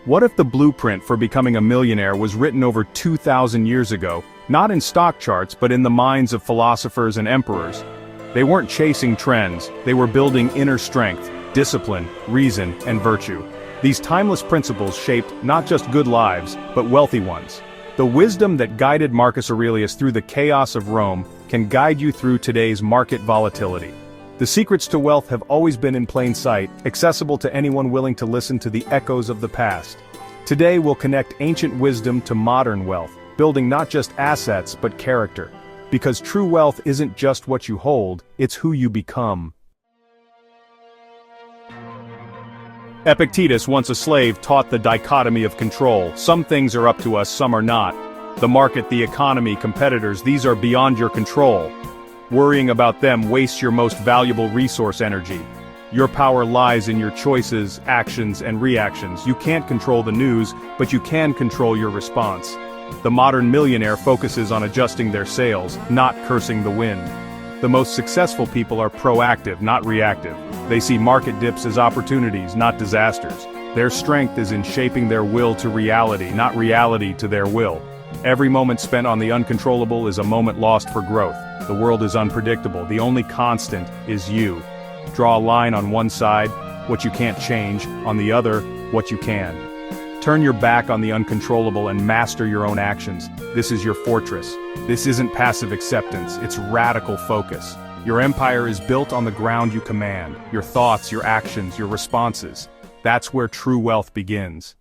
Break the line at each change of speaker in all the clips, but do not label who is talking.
What if the blueprint for becoming a millionaire was written over 2,000 years ago, not in stock charts but in the minds of philosophers and emperors? They weren't chasing trends, they were building inner strength, discipline, reason, and virtue. These timeless principles shaped not just good lives, but wealthy ones. The wisdom that guided Marcus Aurelius through the chaos of Rome can guide you through today's market volatility. The secrets to wealth have always been in plain sight, accessible to anyone willing to listen to the echoes of the past. Today we'll connect ancient wisdom to modern wealth, building not just assets but character. Because true wealth isn't just what you hold, it's who you become. Epictetus, once a slave, taught the dichotomy of control. Some things are up to us, some are not. The market, the economy, competitors, these are beyond your control. Worrying about them wastes your most valuable resource, energy. Your power lies in your choices, actions, and reactions. You can't control the news, but you can control your response. The modern millionaire focuses on adjusting their sails, not cursing the wind. The most successful people are proactive, not reactive. They see market dips as opportunities, not disasters. Their strength is in shaping their will to reality, not reality to their will. Every moment spent on the uncontrollable is a moment lost for growth. The world is unpredictable. The only constant is you. Draw a line on one side, what you can't change, on the other, what you can. Turn your back on the uncontrollable and master your own actions. This is your fortress. This isn't passive acceptance, it's radical focus. Your empire is built on the ground you command, your thoughts, your actions, your responses. That's where true wealth begins.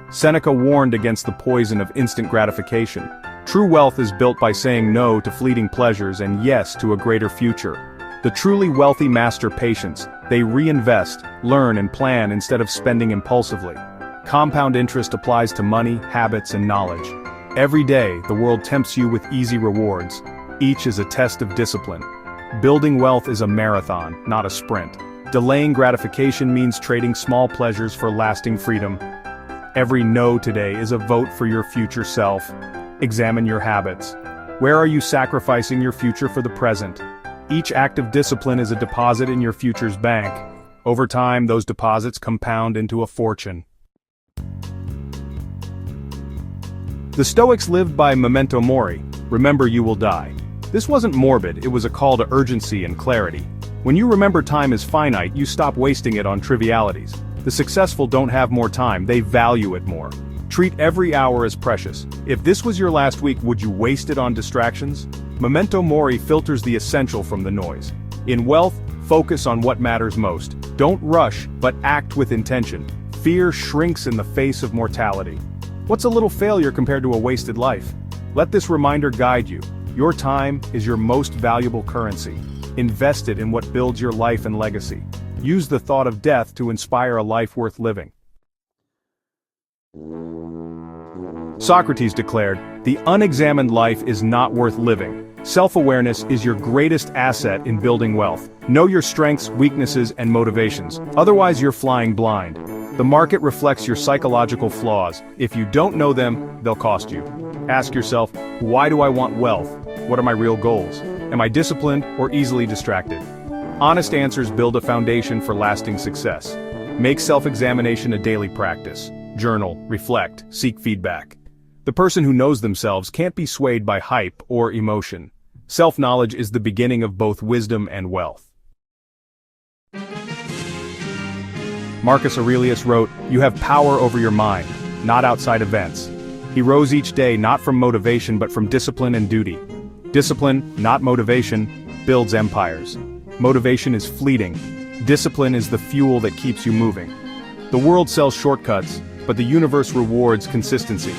Seneca warned against the poison of instant gratification. True wealth is built by saying no to fleeting pleasures and yes to a greater future. The truly wealthy master patience. They reinvest, learn, and plan instead of spending impulsively. Compound interest applies to money, habits, and knowledge. Every day, the world tempts you with easy rewards. Each is a test of discipline. Building wealth is a marathon, not a sprint. Delaying gratification means trading small pleasures for lasting freedom. Every no today is a vote for your future self. Examine your habits. Where are you sacrificing your future for the present? Each act of discipline is a deposit in your future's bank. Over time, those deposits compound into a fortune. The Stoics lived by memento mori, remember you will die. This wasn't morbid, it was a call to urgency and clarity. When you remember time is finite, you stop wasting it on trivialities. The successful don't have more time, they value it more. Treat every hour as precious. If this was your last week, would you waste it on distractions? Memento mori filters the essential from the noise. In wealth, focus on what matters most. Don't rush, but act with intention. Fear shrinks in the face of mortality. What's a little failure compared to a wasted life? Let this reminder guide you. Your time is your most valuable currency. Invest it in what builds your life and legacy. Use the thought of death to inspire a life worth living. Socrates declared, "The unexamined life is not worth living." Self-awareness is your greatest asset in building wealth. Know your strengths, weaknesses, and motivations. Otherwise, you're flying blind. The market reflects your psychological flaws. If you don't know them, they'll cost you. Ask yourself, why do I want wealth? What are my real goals? Am I disciplined or easily distracted? Honest answers build a foundation for lasting success. Make self-examination a daily practice. Journal, reflect, seek feedback. The person who knows themselves can't be swayed by hype or emotion. Self-knowledge is the beginning of both wisdom and wealth. Marcus Aurelius wrote, "You have power over your mind, not outside events." He rose each day not from motivation but from discipline and duty. Discipline, not motivation, builds empires. Motivation is fleeting. Discipline is the fuel that keeps you moving. The world sells shortcuts, but the universe rewards consistency.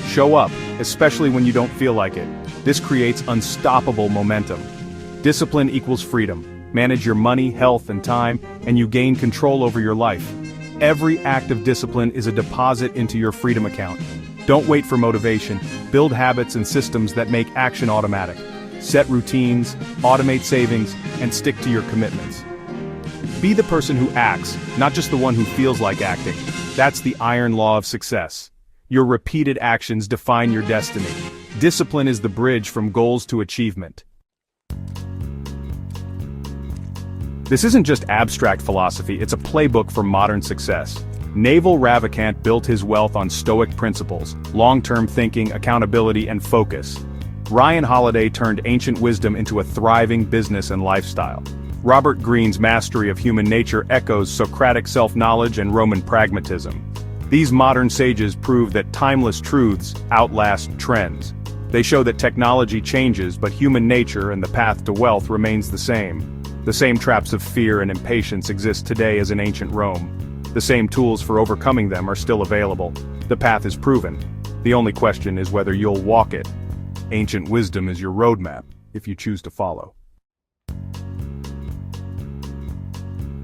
Show up, especially when you don't feel like it. This creates unstoppable momentum. Discipline equals freedom. Manage your money, health, and time, and you gain control over your life. Every act of discipline is a deposit into your freedom account. Don't wait for motivation. Build habits and systems that make action automatic. Set routines, automate savings, and stick to your commitments. Be the person who acts, not just the one who feels like acting. That's the iron law of success. Your repeated actions define your destiny. Discipline is the bridge from goals to achievement. This isn't just abstract philosophy, it's a playbook for modern success. Naval Ravikant built his wealth on Stoic principles, long-term thinking, accountability, and focus. Ryan Holiday turned ancient wisdom into a thriving business and lifestyle. Robert Greene's mastery of human nature echoes Socratic self-knowledge and Roman pragmatism. These modern sages prove that timeless truths outlast trends. They show that technology changes, but human nature and the path to wealth remains the same. The same traps of fear and impatience exist today as in ancient Rome. The same tools for overcoming them are still available. The path is proven. The only question is whether you'll walk it. Ancient wisdom is your roadmap, if you choose to follow.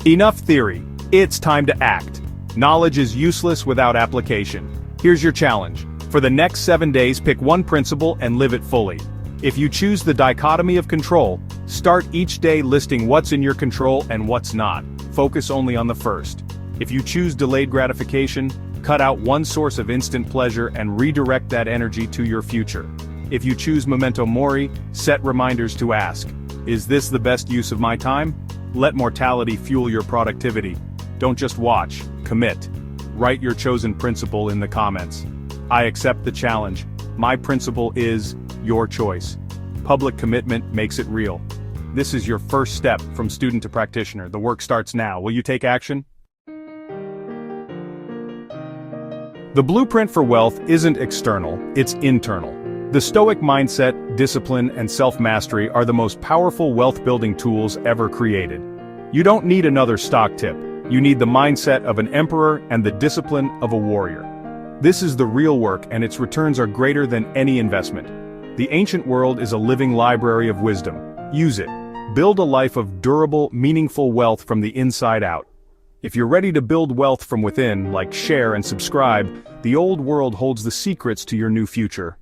Enough theory. It's time to act. Knowledge is useless without application. Here's your challenge. For the next 7 days, pick one principle and live it fully. If you choose the dichotomy of control, start each day listing what's in your control and what's not. Focus only on the first. If you choose delayed gratification, cut out one source of instant pleasure and redirect that energy to your future. If you choose memento mori, set reminders to ask, is this the best use of my time? Let mortality fuel your productivity. Don't just watch, commit. Write your chosen principle in the comments. I accept the challenge. My principle is your choice. Public commitment makes it real. This is your first step from student to practitioner. The work starts now. Will you take action? The blueprint for wealth isn't external, it's internal. The Stoic mindset, discipline, and self-mastery are the most powerful wealth-building tools ever created. You don't need another stock tip. You need the mindset of an emperor and the discipline of a warrior. This is the real work, and its returns are greater than any investment. The ancient world is a living library of wisdom. Use it. Build a life of durable, meaningful wealth from the inside out. If you're ready to build wealth from within, like share and subscribe, the old world holds the secrets to your new future.